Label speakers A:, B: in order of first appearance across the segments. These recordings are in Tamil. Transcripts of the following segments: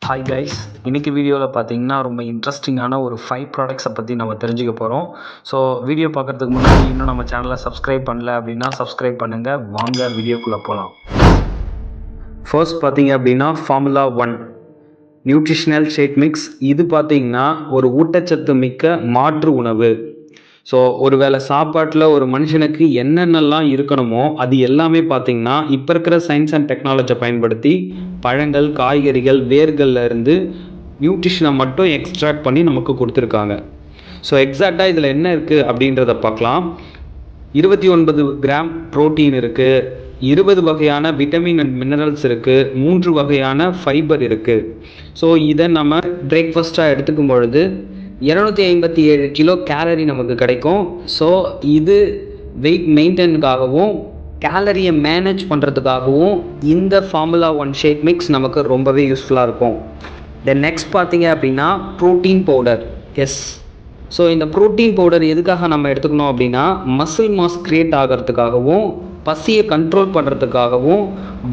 A: ஹாய் கைஸ், இன்றைக்கி வீடியோவில் பார்த்தீங்கன்னா ரொம்ப இன்ட்ரெஸ்டிங்கான ஒரு 5 ப்ராடக்ட்ஸை பற்றி நம்ம தெரிஞ்சுக்க போகிறோம். ஸோ வீடியோ பார்க்குறதுக்கு முன்னாடி இன்னும் நம்ம சேனலை சப்ஸ்கிரைப் பண்ணல அப்படின்னா சப்ஸ்கிரைப் பண்ணுங்கள். வாங்க வீடியோக்குள்ளே போகலாம். ஃபர்ஸ்ட் பார்த்தீங்க அப்படின்னா ஃபார்முலா 1 நியூட்ரிஷனல் ஷேக் மிக்ஸ். இது பார்த்தீங்கன்னா ஒரு ஊட்டச்சத்து மிக்க மாற்று உணவு. ஸோ ஒரு வேளை சாப்பாட்டில் ஒரு மனுஷனுக்கு என்னென்னலாம் இருக்கணுமோ அது எல்லாமே பார்த்தீங்கன்னா இப்போ இருக்கிற சயின்ஸ் அண்ட் டெக்னாலஜியை பயன்படுத்தி பழங்கள், காய்கறிகள், வேர்கள்ல இருந்து நியூட்ரிஷனை மட்டும் எக்ஸ்ட்ராக்ட் பண்ணி நமக்கு கொடுத்துருக்காங்க. ஸோ எக்ஸாக்டாக இதில் என்ன இருக்குது அப்படின்றத பார்க்கலாம். 29 கிராம் ப்ரோட்டீன் இருக்குது, 20 வகையான விட்டமின் அண்ட் மினரல்ஸ் இருக்குது, 3 வகையான ஃபைபர் இருக்குது. ஸோ இதை நம்ம பிரேக்ஃபாஸ்ட்டாக எடுத்துக்கும் பொழுது 257 கிலோ கேலரி நமக்கு கிடைக்கும். ஸோ இது வெயிட் மெயின்டைனுக்காகவும் கேலரியை மேனேஜ் பண்ணுறதுக்காகவும் இந்த ஃபார்முலா 1 ஷேக் மிக்ஸ் நமக்கு ரொம்பவே யூஸ்ஃபுல்லாக இருக்கும். தென் நெக்ஸ்ட் பார்த்தீங்க அப்படின்னா ப்ரோட்டீன் பவுடர். ஸோ இந்த ப்ரோட்டீன் பவுடர் எதுக்காக நம்ம எடுத்துக்கணும் அப்படின்னா மசில் மாஸ் க்ரியேட் ஆகிறதுக்காகவும் பசியை கண்ட்ரோல் பண்ணுறதுக்காகவும்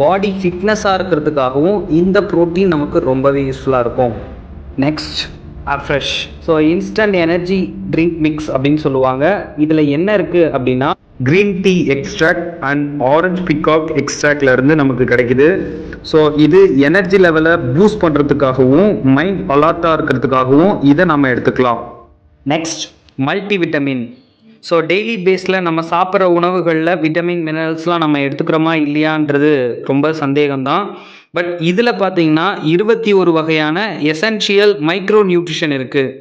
A: பாடி ஃபிட்னஸாக இருக்கிறதுக்காகவும் இந்த ப்ரோட்டீன் நமக்கு ரொம்பவே யூஸ்ஃபுல்லாக இருக்கும். Next fresh. So instant energy drink mix அப்படின்னு சொல்லுவாங்க. இதில் என்ன இருக்குது அப்படின்னா green tea extract and orange பிகாக் எக்ஸ்ட்ராக்ட்லேருந்து நமக்கு கிடைக்குது. ஸோ இது எனர்ஜி லெவலை பூஸ்ட் பண்ணுறதுக்காகவும் மைண்ட் அலர்ட்டாக இருக்கிறதுக்காகவும் இதை நம்ம எடுத்துக்கலாம். Next multi vitamin. So daily பேஸில் நம்ம சாப்பிட்ற உணவுகளில் விட்டமின் மினரல்ஸ்லாம் நம்ம எடுத்துக்கிறோமா இல்லையான்றது ரொம்ப சந்தேகம்தான். பட் இதில் பார்த்தீங்கன்னா 21 வகையான எசென்ஷியல் மைக்ரோ நியூட்ரிஷன் இருக்குது.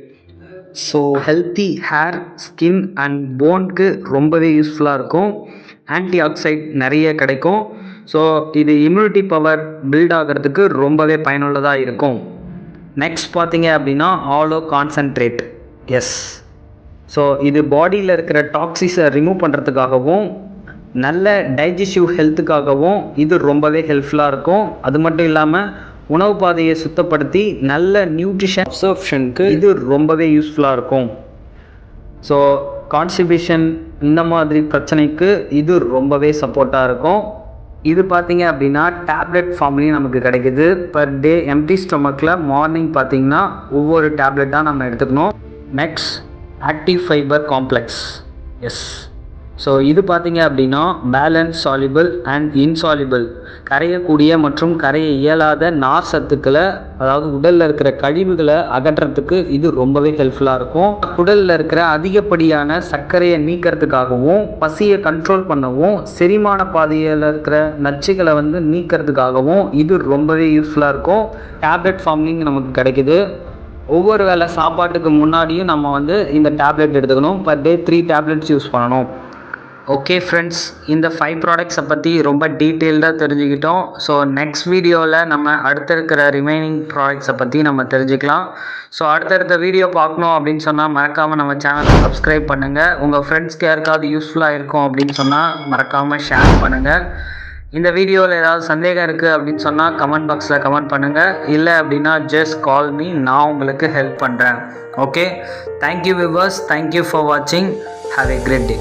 A: So healthy hair, skin and போனுக்கு ரொம்பவே யூஸ்ஃபுல்லாக இருக்கும். ஆன்டி ஆக்சைட் நிறைய கிடைக்கும். ஸோ இது இம்யூனிட்டி பவர் பில்ட் ஆகிறதுக்கு ரொம்பவே பயனுள்ளதாக இருக்கும். நெக்ஸ்ட் பார்த்தீங்க அப்படின்னா ஆலோ கான்சன்ட்ரேட். ஸோ இது பாடியில் இருக்கிற டாக்ஸிஸை ரிமூவ் பண்ணுறதுக்காகவும் நல்ல டைஜஸ்டிவ் ஹெல்த்துக்காகவும் இது ரொம்பவே ஹெல்ப்ஃபுல்லாக இருக்கும். அது மட்டும் இல்லாமல் உணவு பாதையை சுத்தப்படுத்தி நல்ல நியூட்ரிஷன் அப்சர்ப்ஷனுக்கு இது ரொம்பவே யூஸ்ஃபுல்லாக இருக்கும். ஸோ கான்ஸ்டிபேஷன் இந்த மாதிரி பிரச்சனைக்கு இது ரொம்பவே சப்போர்ட்டாக இருக்கும். இது பார்த்தீங்க அப்படின்னா டேப்லெட் ஃபார்ம்லேயும் நமக்கு கிடைக்குது. பர் டே எம்டி ஸ்டொமக்கில் மார்னிங் பார்த்தீங்கன்னா ஒவ்வொரு டேப்லெட்டாக நம்ம எடுத்துக்கணும். Next active fibre complex. So இது பார்த்தீங்க அப்படின்னா பேலன்ஸ், சால்யுபிள் அண்ட் இன்சால்யுபிள், கரையக்கூடிய மற்றும் கரைய இயலாத நார் சத்துக்களை, அதாவது உடலில் இருக்கிற கழிவுகளை அகற்றுறதுக்கு இது ரொம்பவே ஹெல்ப்ஃபுல்லாக இருக்கும். உடலில் இருக்கிற அதிகப்படியான சர்க்கரையை நீக்கிறதுக்காகவும் பசியை கண்ட்ரோல் பண்ணவும் செரிமான பாதையில் இருக்கிற நச்சுகளை நீக்கிறதுக்காகவும் இது ரொம்பவே யூஸ்ஃபுல்லாக இருக்கும். டேப்லெட் ஃபார்ம்லிங் நமக்கு கிடைக்குது. ஒவ்வொரு வேளை சாப்பாட்டுக்கு முன்னாடியும் நம்ம இந்த டேப்லெட் எடுத்துக்கணும். பர் டே 3 டேப்லெட்ஸ் யூஸ் பண்ணணும். ஓகே ஃப்ரெண்ட்ஸ், இந்த 5 ப்ராடக்ட்ஸை பற்றி ரொம்ப டீட்டெயில்டாக தெரிஞ்சுக்கிட்டோம். ஸோ நெக்ஸ்ட் வீடியோவில் நம்ம அடுத்த இருக்கிற ரிமைனிங் ப்ராடக்ட்ஸை பற்றி நம்ம தெரிஞ்சுக்கலாம். ஸோ அடுத்தடுத்த வீடியோ பார்க்கணும் அப்படின்னு சொன்னால் மறக்காமல் நம்ம சேனலை சப்ஸ்கிரைப் பண்ணுங்கள். உங்கள் ஃப்ரெண்ட்ஸ்க்கு யாருக்காவது யூஸ்ஃபுல்லாக இருக்கும் அப்படின்னு சொன்னால் மறக்காமல் ஷேர் பண்ணுங்கள். இந்த வீடியோவில் ஏதாவது சந்தேகம் இருக்குது அப்படின்னு சொன்னால் கமெண்ட் பாக்ஸில் கமெண்ட் பண்ணுங்கள். இல்லை அப்படின்னா ஜஸ்ட் கால் மீ, நான் உங்களுக்கு ஹெல்ப் பண்ணுறேன். Okay, thank you viewers, thank you for வாட்சிங். Have a great day.